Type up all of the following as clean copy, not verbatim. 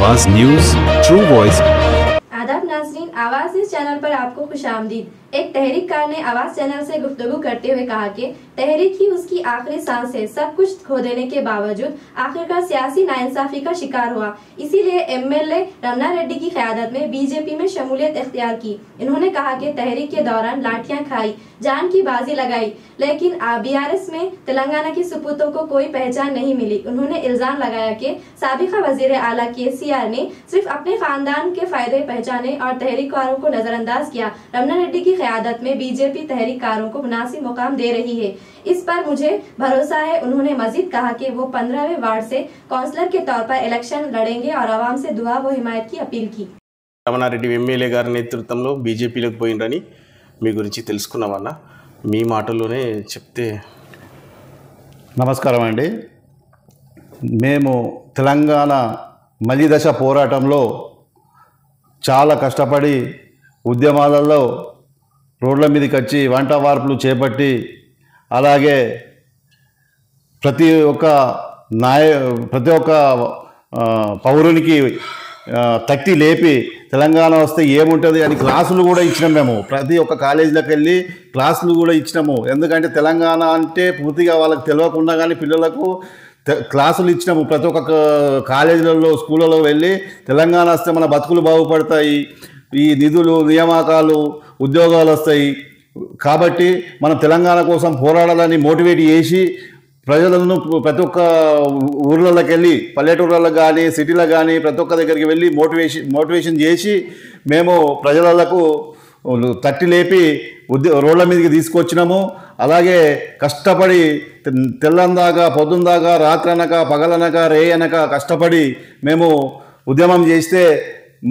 आवाज news true voice. आदाब नाज़रीन, आवाज़ इस चैनल पर आपको खुशामदीद। एक तहरीककार ने आवाज़ चैनल से गुफ्तगू करते हुए कहा कि तहरीक ही उसकी आखिरी सांस है। सब कुछ खो देने के बावजूद आखिरकार सियासी नाइंसाफी का शिकार हुआ। इसीलिए एमएलए रमना रेड्डी की क़यादत में बीजेपी में शमूलियत इख्तियार की। इन्होंने कहा कि तहरीक के दौरान लाठियां खाई, जान की बाजी लगाई, लेकिन बीआरएस में तेलंगाना की सुपूतों को कोई पहचान नहीं मिली। उन्होंने इल्जाम लगाया कि साबिका वजीर आला केसीआर ने सिर्फ अपने खानदान के फायदे पहचाने और तहरीककारों को नजरअंदाज किया। रमना रेड्डी की क़यादत में बीजेपी तहरीककारों को मुनासिब मुकाम दे रही है, इस पर मुझे भरोसा है। उन्होंने मजीद कहा कि वो 15वें वार्ड से काउंसलर के तौर पर इलेक्शन लड़ेंगे और आवाम से दुआ व हिमायत की अपील की। రమణారెడ్డి ఎమ్మెల్యే గారి నేతృత్వంలో బీజేపీలోకి పోయిండ్రని మీ గురించి తెలుసుకున్నామన్నా, మీ మాటల్లోనే చెప్తే. నమస్కారం అండి. మేము తెలంగాణ మలి దశ పోరాటంలో చాలా కష్టపడి ఉద్యమాలలో రోడ్ల మీదకి వచ్చి వంట వార్పులు చేపట్టి, అలాగే ప్రతి ఒక్క పౌరునికి తట్టి లేపి తెలంగాణ వస్తే ఏముంటుంది అని క్లాసులు కూడా ఇచ్చినాం. మేము ప్రతి ఒక్క కాలేజీలకు వెళ్ళి క్లాసులు కూడా ఇచ్చినాము. ఎందుకంటే తెలంగాణ అంటే పూర్తిగా వాళ్ళకి తెలియకుండా కానీ పిల్లలకు క్లాసులు ఇచ్చినాము. ప్రతి ఒక్క కాలేజీలలో స్కూళ్ళలో వెళ్ళి తెలంగాణ వస్తే మన బతుకులు బాగుపడతాయి, ఈ నిధులు నియామకాలు ఉద్యోగాలు వస్తాయి, కాబట్టి మనం తెలంగాణ కోసం పోరాడాలని మోటివేట్ చేసి ప్రజలను ప్రతి ఒక్క ఊర్లలోకి వెళ్ళి పల్లెటూర్లకు కానీ సిటీలకు కానీ ప్రతి ఒక్క దగ్గరికి వెళ్ళి మోటివేషన్ చేసి మేము ప్రజలకు తట్టి లేపి రోడ్ల మీదకి తీసుకొచ్చినాము. అలాగే కష్టపడి తెల్లందాకా పొద్దుందాకా రాత్రనక పగలనక రే అనక కష్టపడి మేము ఉద్యమం చేస్తే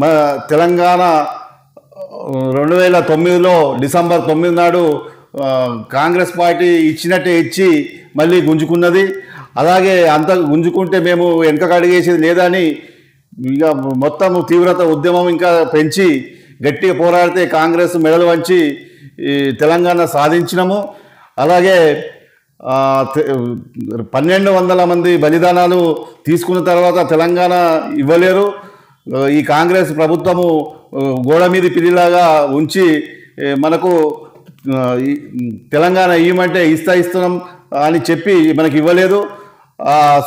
మా తెలంగాణ 2009లో డిసెంబర్ 9 నాడు కాంగ్రెస్ పార్టీ ఇచ్చినట్టే ఇచ్చి మళ్ళీ గుంజుకున్నది. అలాగే అంత గుంజుకుంటే మేము వెనక అడిగేసేది లేదని ఇక మొత్తం తీవ్రత ఉద్యమం ఇంకా పెంచి గట్టిగా పోరాడితే కాంగ్రెస్ మెడలు వంచి తెలంగాణ సాధించినాము. అలాగే 1200 మంది బలిదానాలు తీసుకున్న తర్వాత తెలంగాణ ఇవ్వలేరు. ఈ కాంగ్రెస్ ప్రభుత్వము గోడ మీది పిల్లిలాగా ఉంచి మనకు తెలంగాణ ఇవ్వమంటే ఇస్తున్నాం అని చెప్పి మనకి ఇవ్వలేదు.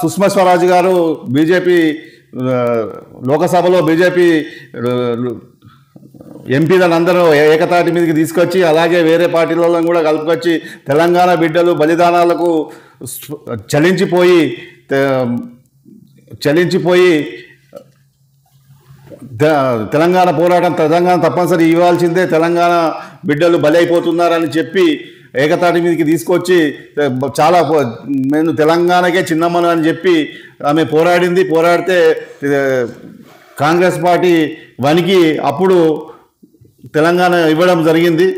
సుష్మా స్వరాజ్ గారు బీజేపీ లోకసభలో బీజేపీ ఎంపీలను అందరూ ఏకతాటి మీదకి తీసుకొచ్చి అలాగే వేరే పార్టీలలో కూడా కలుపుకొచ్చి తెలంగాణ బిడ్డలు బలిదానాలకు చలించిపోయి తెలంగాణ పోరాటం తెలంగాణ తప్పనిసరి ఇవ్వాల్సిందే, తెలంగాణ బిడ్డలు బలి అయిపోతున్నారని చెప్పి ఏకతాటి మీదకి తీసుకొచ్చి చాలా నేను తెలంగాణకే చిన్నమ్మను అని చెప్పి ఆమె పోరాడితే కాంగ్రెస్ పార్టీ వనికి అప్పుడు తెలంగాణ ఇవ్వడం జరిగింది.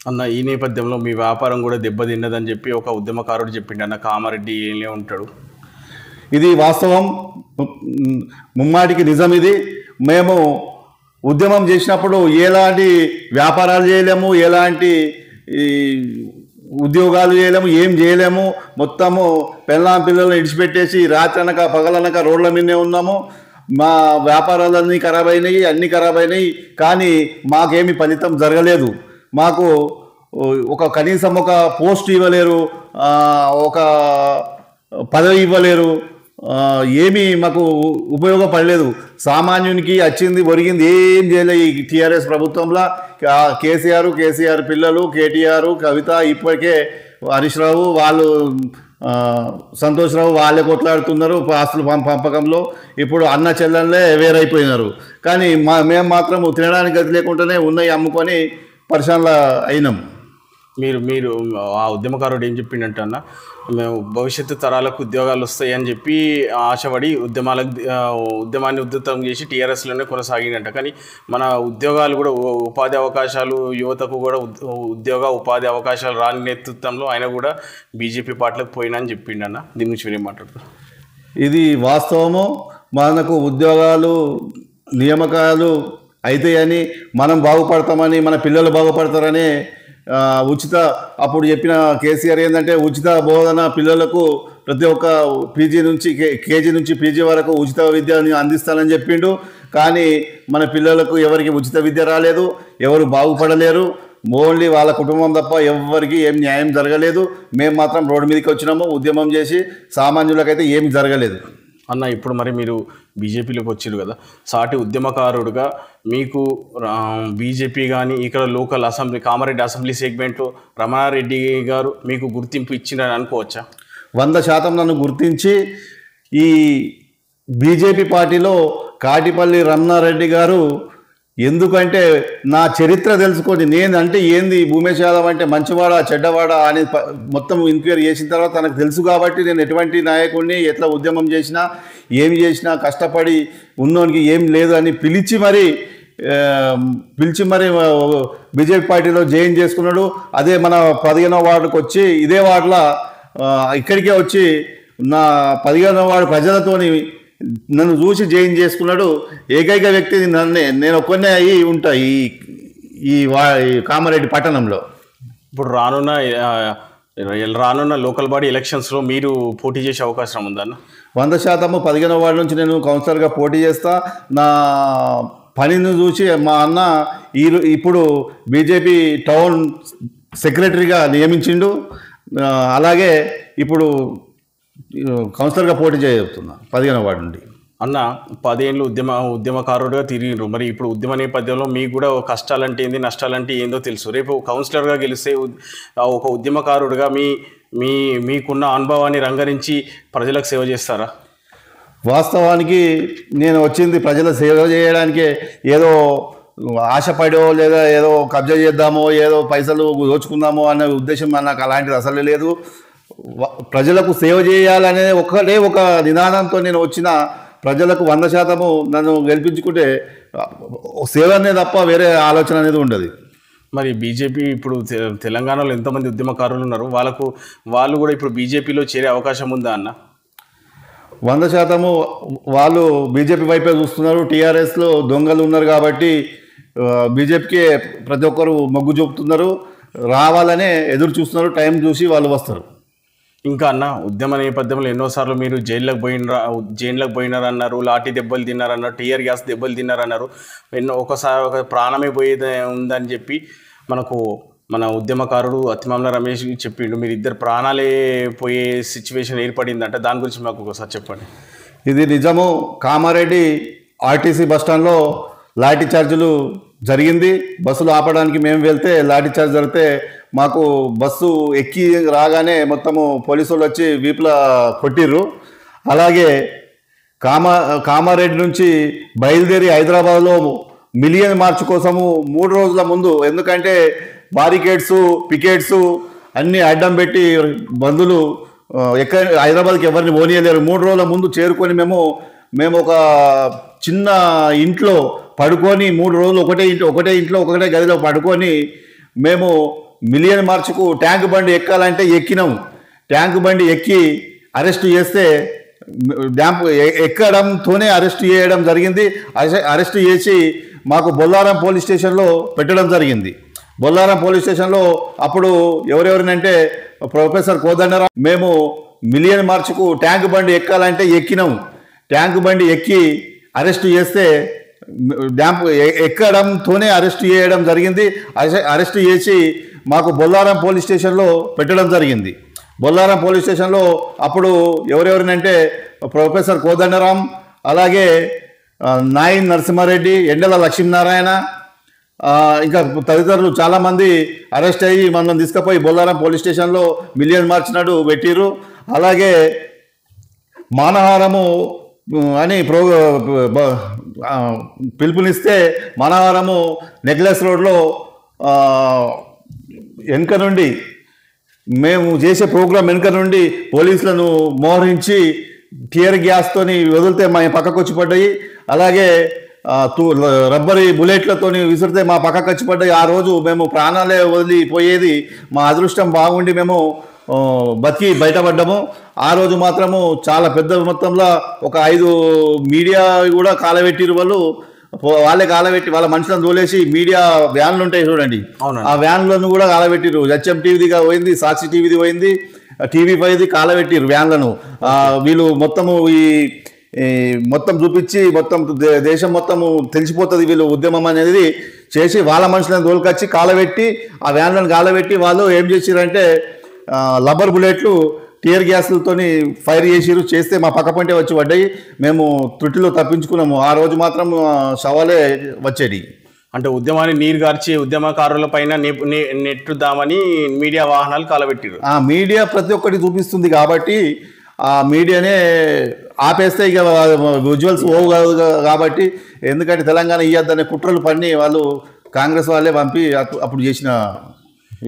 అన్న, ఈ నేపథ్యంలో మీ వ్యాపారం కూడా దెబ్బతిన్నదని చెప్పి ఒక ఉద్యమకారుడు చెప్పిండు అన్న. కామారెడ్డి ఏలే ఉంటాడు, ఇది వాస్తవం, ముమ్మాటికి నిజం. ఇది మేము ఉద్యమం చేసినప్పుడు ఎలాంటి వ్యాపారాలు చేయలేము, ఎలాంటి ఉద్యోగాలు చేయలేము, ఏం చేయలేము. మొత్తము పిల్లలను ఇడిచిపెట్టేసి రాత్రనక పగలనక రోడ్ల మీదనే ఉన్నాము. మా వ్యాపారాలన్నీ ఖరాబ్ అయినాయి, అన్నీ ఖరాబ్ అయినాయి, కానీ మాకేమీ ఫలితం జరగలేదు. మాకు కనీసం ఒక పోస్ట్ ఇవ్వలేరు, ఒక పదవి ఇవ్వలేరు, ఏమీ మాకు ఉపయోగపడలేదు. సామాన్యునికి వచ్చింది ఒరిగింది ఏం చేయలేదు ఈ టీఆర్ఎస్ ప్రభుత్వంలో. కేసీఆర్ పిల్లలు కేటీఆర్ కవిత ఇప్పటికే హరీష్ రావు వాళ్ళు సంతోష్ రావు వాళ్ళే కొట్లాడుతున్నారు ఆస్తుల పంపకంలో. ఇప్పుడు అన్న చెల్లెళ్ళే వేరైపోయినారు, కానీ మేము మాత్రం తినడానికి గతి లేకుండానే ఉన్నాయి అమ్ముకొని పరిశ్రమలో అయినాం. మీరు ఆ ఉద్యమకారుడు ఏం చెప్పిండంట అన్న, మేము భవిష్యత్తు తరాలకు ఉద్యోగాలు వస్తాయని చెప్పి ఆశపడి ఉద్యమాన్ని ఉధృతం చేసి టీఆర్ఎస్లోనే కొనసాగిందంట. కానీ మన ఉద్యోగాలు కూడా ఉపాధి అవకాశాలు యువతకు కూడా ఉపాధి అవకాశాలు రాని నేతృత్వంలో ఆయన కూడా బీజేపీ పార్టీలకు పోయినా అని చెప్పిండన్న. దీని నుంచి మీరేం మాట్లాడుతారు? ఇది వాస్తవము. మనకు ఉద్యోగాలు నియామకాలు అయితాయని, మనం బాగుపడతామని, మన పిల్లలు బాగుపడతారని ఉచిత అప్పుడు చెప్పిన కేసీఆర్ ఏంటంటే ఉచిత బోధన పిల్లలకు ప్రతి ఒక్క పీజీ నుంచి కేజీ నుంచి పీజీ వరకు ఉచిత విద్యని అందిస్తానని చెప్పిండు. కానీ మన పిల్లలకు ఎవరికి ఉచిత విద్య రాలేదు, ఎవరు బాగుపడలేరు. ఓన్లీ వాళ్ళ కుటుంబం తప్ప ఎవరికి ఏం న్యాయం జరగలేదు. మేము మాత్రం రోడ్డు మీదకి వచ్చినాము ఉద్యమం చేసి, సామాన్యులకైతే ఏమి జరగలేదు. అన్న ఇప్పుడు మరి మీరు బీజేపీలోకి వచ్చారు కదా, సాటి ఉద్యమకారుడుగా మీకు బీజేపీ కానీ ఇక్కడ లోకల్ అసెంబ్లీ కామారెడ్డి అసెంబ్లీ సెగ్మెంట్లో రమణారెడ్డి గారు మీకు గుర్తింపు ఇచ్చిందని అనుకోవచ్చా? 100% నన్ను గుర్తించి ఈ బీజేపీ పార్టీలో కాటిపల్లి రమణారెడ్డి గారు, ఎందుకంటే నా చరిత్ర తెలుసుకొని నేనంటే ఏంది, భూమేష్ యాదవ్ అంటే మంచివాడా చెడ్డవాడా అని మొత్తం ఎంక్వైరీ చేసిన తర్వాత తనకు తెలుసు కాబట్టి నేను ఎటువంటి నాయకుడిని ఎట్లా ఉద్యమం చేసినా ఏమి చేసినా కష్టపడి ఉన్నోనికి ఏం లేదు అని పిలిచి మరి బీజేపీ పార్టీలో జాయిన్ చేసుకున్నాడు. అదే మన 15వ వార్డుకు వచ్చి ఇదే వార్డులో ఇక్కడికే వచ్చి నా 15వ వార్డు ప్రజలతోని నన్ను చూసి జాయిన్ చేసుకున్నాడు. ఏకైక వ్యక్తి నేను ఒక్కనే అయ్యి ఉంటా ఈ కామారెడ్డి పట్టణంలో. ఇప్పుడు రానున్న లోకల్ బాడీ ఎలక్షన్స్లో మీరు పోటీ చేసే అవకాశం ఉందన్న? 100% 15వ వార్డు నుంచి నేను కౌన్సిలర్గా పోటీ చేస్తా. నా పనిని చూసి మా అన్న ఇప్పుడు బీజేపీ టౌన్ సెక్రటరీగా నియమించిండు. అలాగే ఇప్పుడు కౌన్సిలర్గా పోటీ చేయబోతున్నా 15వ వార్డు నుండి. అన్న 10 ఏళ్ళు ఉద్యమకారుడుగా తిరిగిరు. మరి ఇప్పుడు ఉద్యమ నేపథ్యంలో మీకు కూడా కష్టాలంటే ఏంది నష్టాలంటే ఏందో తెలుసు. రేపు కౌన్సిలర్గా గెలిస్తే ఒక ఉద్యమకారుడుగా మీకున్న అనుభవాన్ని రంగరించి ప్రజలకు సేవ చేస్తారా? వాస్తవానికి నేను వచ్చింది ప్రజల సేవ చేయడానికే. ఏదో ఆశపడో లేదా ఏదో కబ్జా చేద్దామో ఏదో పైసలు దోచుకుందామో అనే ఉద్దేశం నాకు అలాంటిది అసలు లేదు. ప్రజలకు సేవ చేయాలనే ఒకటే ఒక నినాదంతో నేను వచ్చిన. ప్రజలకు 100% నన్ను గెలిపించుకుంటే సేవనే తప్ప వేరే ఆలోచన అనేది ఉండదు. మరి బీజేపీ ఇప్పుడు తెలంగాణలో ఎంతమంది ఉద్యమకారులు ఉన్నారు, వాళ్ళు కూడా ఇప్పుడు బీజేపీలో చేరే అవకాశం ఉందా అన్న? 100% వాళ్ళు బీజేపీ వైపే చూస్తున్నారు. టీఆర్ఎస్లో దొంగలు ఉన్నారు కాబట్టి బీజేపీకి ప్రతి ఒక్కరు మొగ్గు చూపుతున్నారు. రావాలనే ఎదురు చూస్తున్నారు. టైం చూసి వాళ్ళు వస్తారు. ఇంకా అన్న ఉద్యమ నేపథ్యంలో ఎన్నోసార్లు మీరు జైల్లోకి పోయినారన్నారు, లాఠీ దెబ్బలు తిన్నారన్నారు, టీఆర్ గ్యాస్ దెబ్బలు తిన్నారన్నారు. ఒకసారి ఒక ప్రాణమే పోయేది ఉందని చెప్పి మన ఉద్యమకారుడు అతిమామల రమేష్ చెప్పిండు. మీరు ఇద్దరు ప్రాణాలే పోయే సిచ్యువేషన్ ఏర్పడిందంటే దాని గురించి మాకు ఒకసారి చెప్పండి. ఇది నిజము. కామారెడ్డి ఆర్టీసీ బస్టాండ్లో లాఠీ చార్జీలు జరిగింది. బస్సులు ఆపడానికి మేము వెళ్తే లాఠీ చార్జ్ జరిగితే మాకు బస్సు ఎక్కి రాగానే మొత్తము పోలీసులు వచ్చి వీపులా కొట్టిర్రు. అలాగే కామారెడ్డి నుంచి బయలుదేరి హైదరాబాద్లో మిలియన్ మార్చ్ కోసము 3 రోజుల ముందు, ఎందుకంటే బారికేడ్స్ పికెట్స్ అన్నీ అడ్డం పెట్టి బంధువులు హైదరాబాద్కి ఎవరిని పోనీయలేరు. 3 రోజుల ముందు చేరుకొని మేము ఒక చిన్న ఇంట్లో పడుకొని 3 రోజులు ఒకటే ఇంట్లో ఒకటే గదిలో పడుకొని మేము మిలియన్ మార్చ్కు ట్యాంక్ బండి ఎక్కాలంటే ఎక్కినాం. ట్యాంక్ బండి ఎక్కి అరెస్ట్ చేస్తే ఎక్కడంతోనే అరెస్ట్ చేయడం జరిగింది. అరెస్ట్ చేసి మాకు బొల్లారం పోలీస్ స్టేషన్లో పెట్టడం జరిగింది. బొల్లారం పోలీస్ స్టేషన్లో అప్పుడు ఎవరెవరినంటే ప్రొఫెసర్ కోదండరాం, మేము మిలియన్ మార్చ్కు ట్యాంక్ బండి ఎక్కాలంటే ఎక్కినాం. ట్యాంక్ బండి ఎక్కి అరెస్ట్ చేస్తే ఎక్కడంతోనే అరెస్ట్ చేయడం జరిగింది. అరెస్ట్ చేసి మాకు బొల్లారం పోలీస్ స్టేషన్లో పెట్టడం జరిగింది. బొల్లారం పోలీస్ స్టేషన్లో అప్పుడు ఎవరెవరినంటే ప్రొఫెసర్ కోదండరాం, అలాగే నాయిన్ నరసింహారెడ్డి, ఎండల లక్ష్మీనారాయణ, ఇంకా తదితరులు చాలామంది అరెస్ట్ అయ్యి మనం తీసుకుపోయి బొల్లారం పోలీస్ స్టేషన్లో మిలియన్ మార్చ్ నాడు పెట్టిరు. అలాగే మానహారము అని పిలుపునిస్తే మానహారము నెక్లెస్ రోడ్లో వెనుక నుండి మేము చేసే ప్రోగ్రాం వెనుక నుండి పోలీసులను మోహరించి టియర్ గ్యాస్తోని వదిలితే మా పక్కకు వచ్చి పడ్డాయి. అలాగే రబ్బరీ బుల్లెట్లతోని విసిరితే మా పక్కకు వచ్చి పడ్డాయి. ఆ రోజు మేము ప్రాణాలే వదిలిపోయేది. మా అదృష్టం బాగుండి మేము బతికి బయటపడ్డాము. ఆ రోజు మాత్రము చాలా పెద్ద మొత్తంలో ఒక 5 మీడియా కూడా కాలబెట్టిరు. వాళ్ళే కాలబెట్టి వాళ్ళ మనుషులను తోలేసి మీడియా వ్యాన్లు ఉంటాయి చూడండి, ఆ వ్యాన్లను కూడా కాలబెట్టిరు. హెచ్ఎం టీవీదిగా పోయింది, సాక్షి టీవీది పోయింది, TV5 కాలబెట్టిరు వ్యాన్లను. వీళ్ళు మొత్తము ఈ మొత్తం చూపించి మొత్తం దేశం మొత్తము తెలిసిపోతుంది వీళ్ళు ఉద్యమం అనేది చేసి వాళ్ళ మనుషులను తోలుకొచ్చి కాలబెట్టి ఆ వ్యాన్లను కాలబెట్టి వాళ్ళు ఏం చేసిరంటే రబ్బర్ బుల్లెట్లు టియర్ గ్యాస్లతోని ఫైర్ చేస్తే మా పక్క పంటే వచ్చి పడ్డాయి. మేము త్రుటిలో తప్పించుకున్నాము. ఆ రోజు మాత్రం శవాలే వచ్చేది. అంటే ఉద్యమాన్ని నీరు గార్చి ఉద్యమకారుల పైన నెట్టుదామని మీడియా వాహనాలు కాలబెట్టారు. ఆ మీడియా ప్రతి ఒక్కటి చూపిస్తుంది కాబట్టి ఆ మీడియానే ఆపేస్తే ఇక విజువల్స్ ఓవు కాదు కాబట్టి, ఎందుకంటే తెలంగాణ ఇయ్యద్దనే కుట్రలు పన్ని వాళ్ళు కాంగ్రెస్ వాళ్ళే పంపి అప్పుడు చేసిన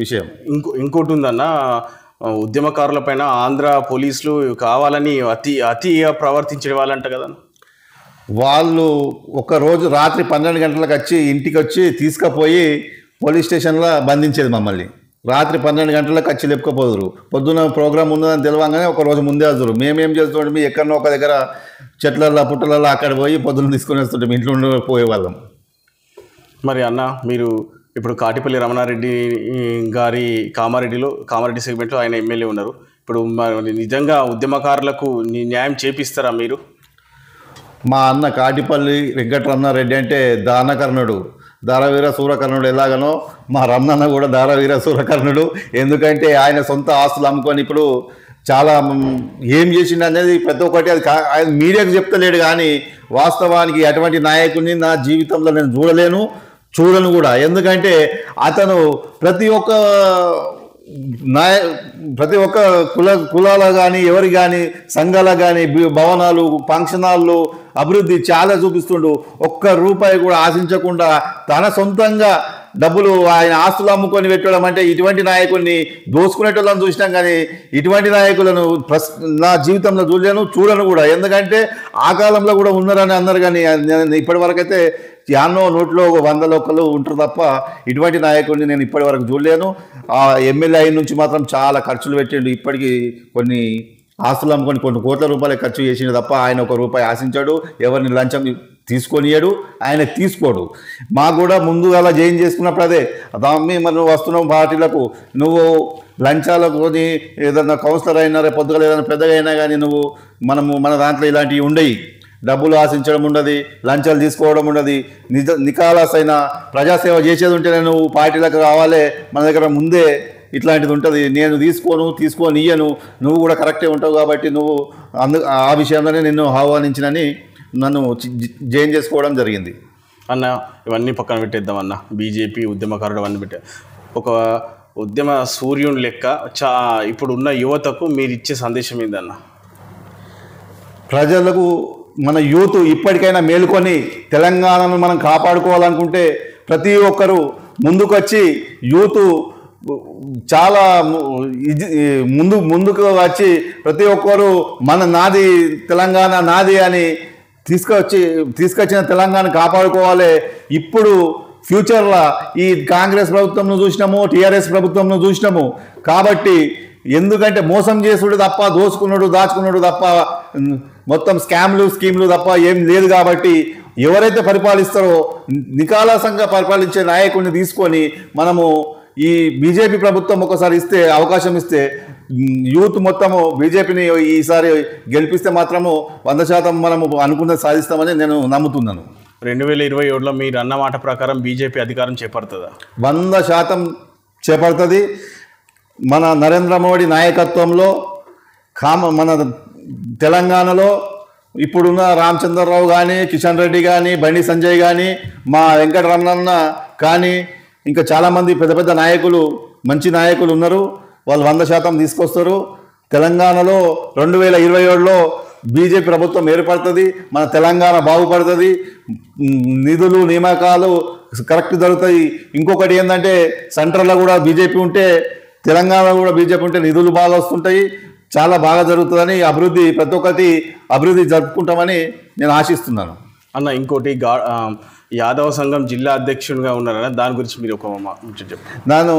విషయం. ఇంకోటి ఉందన్న, ఉద్యమకారుల పైన ఆంధ్ర పోలీసులు కావాలని అతిగా ప్రవర్తించే వాళ్ళంట కదా. వాళ్ళు ఒకరోజు రాత్రి 12 గంటలకు వచ్చి ఇంటికి వచ్చి తీసుకుపోయి పోలీస్ స్టేషన్లో బంధించేది మమ్మల్ని. రాత్రి 12 గంటలకు వచ్చి లేపుకపోదురు. పొద్దున ప్రోగ్రామ్ ఉందని తెలియగానే ఒక రోజు ముందే వస్తారు. మేమేం చేస్తుంటే మీ ఎక్కడో ఒక దగ్గర చెట్లల్లో పుట్టలలో అక్కడ పోయి పొద్దున తీసుకొని వస్తుంటాం, ఇంట్లో పోయేవాళ్ళం. మరి అన్న, మీరు ఇప్పుడు కాటిపల్లి రమణారెడ్డి గారి కామారెడ్డి సెగ్మెంట్లో ఆయన ఎమ్మెల్యే ఉన్నారు. ఇప్పుడు నిజంగా ఉద్యమకారులకు న్యాయం చేపిస్తారా మీరు? మా అన్న కాటిపల్లి వెంకటరమణారెడ్డి అంటే దానకర్ణుడు, దారవీర సూరకర్ణుడు. ఎలాగనో మా రమణన్న కూడా దారవీర సూరకర్ణుడు. ఎందుకంటే ఆయన సొంత ఆస్తులు అమ్ముకొని ఇప్పుడు చాలా ఏం చేసిండు అనేది ప్రతి ఒక్కటి అది ఆయన మీడియాకు చెప్తలేడు. కానీ వాస్తవానికి అటువంటి నాయకుడిని నా జీవితంలో నేను చూడను కూడా. ఎందుకంటే అతను ప్రతి ఒక్క కులాల కానీ ఎవరి కానీ సంఘాల కానీ భవనాలు ఫంక్షన్ హాళ్ళు అభివృద్ధి చాలా చూపిస్తుండు. ఒక్క రూపాయి కూడా ఆశించకుండా తన సొంతంగా డబ్బులు ఆయన ఆస్తులు అమ్ముకొని పెట్టడం అంటే ఇటువంటి నాయకుడిని దోసుకునేటోళ్ళని చూసినాం. కానీ ఇటువంటి నాయకులను నా జీవితంలో చూడను కూడా. ఎందుకంటే ఆ కాలంలో కూడా ఉన్నారని అన్నారు, కానీ ఇప్పటి వరకైతే యాన్నో నోట్లో 100 ఒకళ్ళు ఉంటారు తప్ప ఇటువంటి నాయకుడిని నేను ఇప్పటి వరకు చూడలేను. ఆ ఎమ్మెల్యే అయిన నుంచి మాత్రం చాలా ఖర్చులు పెట్టిండు. ఇప్పటికీ కొన్ని ఆస్తులు అమ్ముకొని కొన్ని కోట్ల రూపాయలు ఖర్చు చేసిండు తప్ప ఆయన 1 రూపాయి ఆశించాడు. ఎవరిని లంచం తీసుకొనియాడు, ఆయన తీసుకోడు. మాకు కూడా ముందుగా అలా జాయిన్ చేసుకున్నప్పుడు అదే దాన్ని మరి నువ్వు వస్తున్నావు పార్టీలకు, నువ్వు లంచాలకు కొని ఏదన్నా కౌన్సిలర్ అయినా రేపు పొద్దుగా ఏదైనా పెద్దగా అయినా కానీ మన దాంట్లో ఇలాంటివి ఉండయి. డబ్బులు ఆశించడం ఉండదు, లంచాలు తీసుకోవడం ఉండదు. నికాలసైన ప్రజాసేవ చేసేది ఉంటేనే నువ్వు పార్టీలకు రావాలి. మన దగ్గర ముందే ఇట్లాంటిది ఉంటుంది. నేను తీసుకొని ఇయ్యను, నువ్వు కూడా కరెక్టే ఉంటావు కాబట్టి నువ్వు ఆ విషయంలోనే నిన్ను ఆహ్వానించినని నన్ను జాయిన్ చేసుకోవడం జరిగింది. అన్న ఇవన్నీ పక్కన పెట్టేద్దామన్న, బీజేపీ ఉద్యమకారుడు అవన్నీ ఒక ఉద్యమ సూర్యుని లెక్క ఇప్పుడున్న యువతకు మీరు ఇచ్చే సందేశం ఏందన్న? ప్రజలకు మన యూత్ ఇప్పటికైనా మేలుకొని తెలంగాణను మనం కాపాడుకోవాలనుకుంటే ప్రతి ఒక్కరూ ముందుకొచ్చి యూత్ చాలా ముందుకు వచ్చి ప్రతి ఒక్కరు నాది తెలంగాణ నాది అని తీసుకొచ్చిన తెలంగాణ కాపాడుకోవాలి. ఇప్పుడు ఫ్యూచర్లో ఈ కాంగ్రెస్ ప్రభుత్వంను చూసినాము, టీఆర్ఎస్ ప్రభుత్వంను చూసినాము. కాబట్టి ఎందుకంటే మోసం చేసుడు తప్ప, దాచుకున్నాడు తప్ప, మొత్తం స్కీమ్లు తప్ప ఏం లేదు. కాబట్టి ఎవరైతే పరిపాలిస్తారో నికాలసంగా పరిపాలించే నాయకుడిని తీసుకొని మనము ఈ బీజేపీ ప్రభుత్వం ఒకసారి అవకాశం ఇస్తే యూత్ మొత్తము బీజేపీని ఈసారి గెలిపిస్తే మాత్రము 100% మనము అనుకున్నది సాధిస్తామని నేను నమ్ముతున్నాను. 2027లో మీరు అన్న మాట ప్రకారం బీజేపీ అధికారం చేపడుతుందా? 100% చేపడుతుంది. మన నరేంద్ర మోడీ నాయకత్వంలో మన తెలంగాణలో ఇప్పుడున్న రామచంద్రరావు కానీ, కిషన్ రెడ్డి కానీ, బండి సంజయ్ కానీ, మా వెంకటరమణన్న కానీ, ఇంకా చాలామంది పెద్ద నాయకులు, మంచి నాయకులు ఉన్నారు. వాళ్ళు 100% తీసుకొస్తారు. తెలంగాణలో 2027లో బీజేపీ ప్రభుత్వం ఏర్పడుతుంది. మన తెలంగాణ బాగుపడుతుంది. నిధులు నియామకాలు కరెక్ట్ జరుగుతాయి. ఇంకొకటి ఏంటంటే సెంట్రల్లో కూడా బీజేపీ ఉంటే, తెలంగాణలో కూడా బీజేపీ ఉంటే నిధులు బాగా వస్తుంటాయి. చాలా బాగా జరుగుతుందని ప్రతి ఒక్కటి అభివృద్ధి జరుపుకుంటామని నేను ఆశిస్తున్నాను. అన్న ఇంకోటి, యాదవ సంఘం జిల్లా అధ్యక్షునిగా ఉన్నారన్న, దాని గురించి మీరు ఒక చెప్పండి. నేను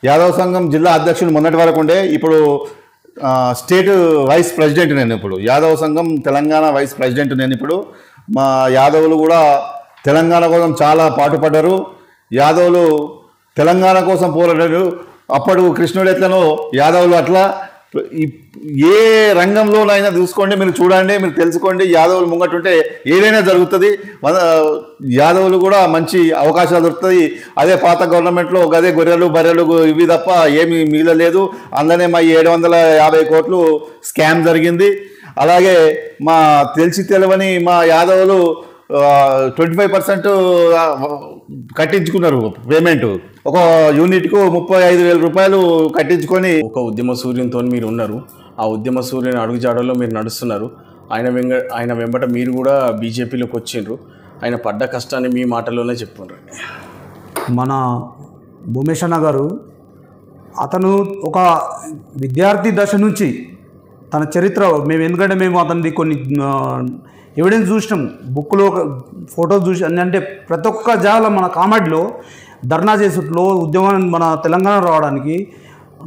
యాదవ సంఘం జిల్లా అధ్యక్షుడు మొన్నటి వరకు ఉండే, ఇప్పుడు స్టేట్ వైస్ ప్రెసిడెంట్ నేను. ఇప్పుడు యాదవ సంఘం తెలంగాణ వైస్ ప్రెసిడెంట్ నేను. ఇప్పుడు మా యాదవులు కూడా తెలంగాణ కోసం చాలా పాటుపడ్డారు. యాదవులు తెలంగాణ కోసం పోరాడారు. అప్పుడు కృష్ణుడు ఎట్లనో యాదవులు అట్లా ఏ రంగంలోనైనా చూసుకోండి, మీరు చూడండి, మీరు తెలుసుకోండి. యాదవులు ముంగటుంటే ఏదైనా జరుగుతుంది. యాదవులు కూడా మంచి అవకాశాలు దొరుకుతాయి. అదే పాత గవర్నమెంట్లో గదే గొర్రెలు బర్రెలు ఇవి తప్ప ఏమీ మిగలలేదు. అందులోనే మా 750 కోట్లు స్కామ్ జరిగింది. అలాగే మా తెలియని మా యాదవులు 25% కట్టించుకున్నారు పేమెంట్. ఒక యూనిట్కు 35,000 రూపాయలు కట్టించుకొని. ఒక ఉద్యమ సూర్యునితో మీరు ఉన్నారు, ఆ ఉద్యమ సూర్యుని అడుగుజాడలో మీరు నడుస్తున్నారు. ఆయన వెంబట మీరు కూడా బీజేపీలోకి వచ్చిండ్రు. ఆయన పడ్డ కష్టాన్ని మీ మాటల్లోనే చెప్పుకుంటారు. మన భూమేష్ అన్న గారు అతను ఒక విద్యార్థి దశ నుంచి తన చరిత్ర ఎందుకంటే మేము అతనిది కొన్ని ఎవిడెన్స్ చూసినాం, బుక్లో ఫొటోస్ చూసి. అంటే ప్రతి ఒక్క జాగాలో మన కామెడీలో ధర్నా చేసుట్లో ఉద్యమం మన తెలంగాణ రావడానికి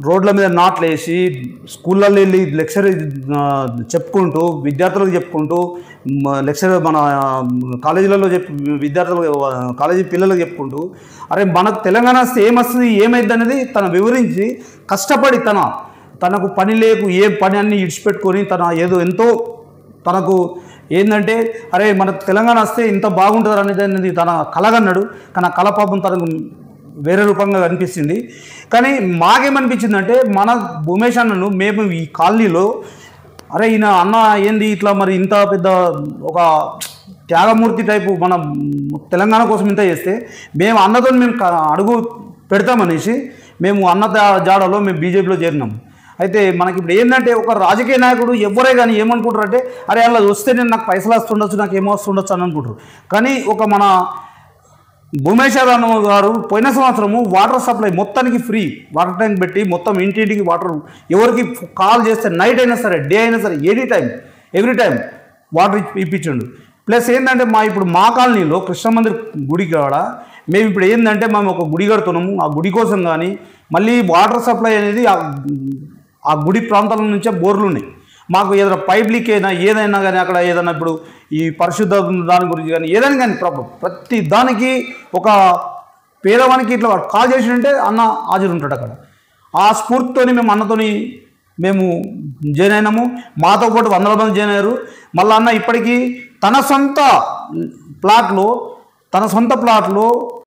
రోడ్ల మీద నాట్లు వేసి స్కూళ్ళల్లో వెళ్ళి లెక్చర్ చెప్పుకుంటూ విద్యార్థులకు చెప్పుకుంటూ లెక్చర్ మన కాలేజీలలో విద్యార్థులకు కాలేజీ పిల్లలకు చెప్పుకుంటూ అరే మనకు తెలంగాణ వస్తే ఏమొస్తుంది ఏమైంది అనేది తను వివరించి కష్టపడి తనకు పని ఏ పని అన్ని ఇడిచిపెట్టుకొని ఎంతో తనకు ఏంటంటే అరే మన తెలంగాణ వస్తే ఇంత బాగుంటుంది అనేది తన కలగన్నాడు. కానీ ఆ కళ పాపం తనకు వేరే రూపంగా కనిపిస్తుంది. కానీ మాకేమనిపించిందంటే మన భూమేష్ అన్నను మేము ఈ కాలనీలో అరే ఈయన అన్న ఏంది ఇట్లా మరి ఇంత పెద్ద ఒక త్యాగమూర్తి టైపు మన తెలంగాణ కోసం ఇంత చేస్తే మేము అన్నతో మేము అడుగు పెడతామనేసి మేము అన్న జాడలో మేము బీజేపీలో చేరినాం. అయితే మనకి ఇప్పుడు ఏంటంటే ఒక రాజకీయ నాయకుడు ఎవరే కానీ ఏమనుకుంటారు అంటే అరే అలా వస్తే నేను నాకు పైసలు వస్తుండొచ్చు, నాకు ఏమో వస్తుండొచ్చు అని అనుకుంటారు. కానీ ఒక మన భూమేష్ అన్న గారు పోయిన సంవత్సరము వాటర్ సప్లై మొత్తానికి ఫ్రీ వాటర్ ట్యాంక్ పెట్టి మొత్తం ఇంటింటికి వాటర్ ఎవరికి కాల్ చేస్తే నైట్ అయినా సరే డే అయినా సరే ఎవ్రీ టైం వాటర్ ఇప్పించండు. ప్లస్ ఏంటంటే ఇప్పుడు మా కాలనీలో కృష్ణ మందిర్ గుడి కాడ మేము ఇప్పుడు ఏంటంటే మేము ఒక గుడి కడుతున్నాము. ఆ గుడి కోసం కానీ మళ్ళీ వాటర్ సప్లై అనేది ఆ గుడి ప్రాంతాల నుంచే బోర్లు ఉన్నాయి. మాకు ఏదైనా పైప్ లీక్ అయినా ఏదైనా కానీ అక్కడ ఏదైనా ఇప్పుడు ఈ పరిశుద్ధ దాని గురించి కానీ ఏదైనా కానీ ప్రతి దానికి ఒక పేదవానికి ఇట్లా కాల్ చేసినంటే అన్న హాజరు ఉంటాడు అక్కడ. ఆ స్ఫూర్తితోని మేము అన్నతోని మేము జాయిన్ అయినాము. మాతో పాటు 100 మంది జాయిన్ అయ్యారు. మళ్ళీ అన్న ఇప్పటికీ తన సొంత ప్లాట్లో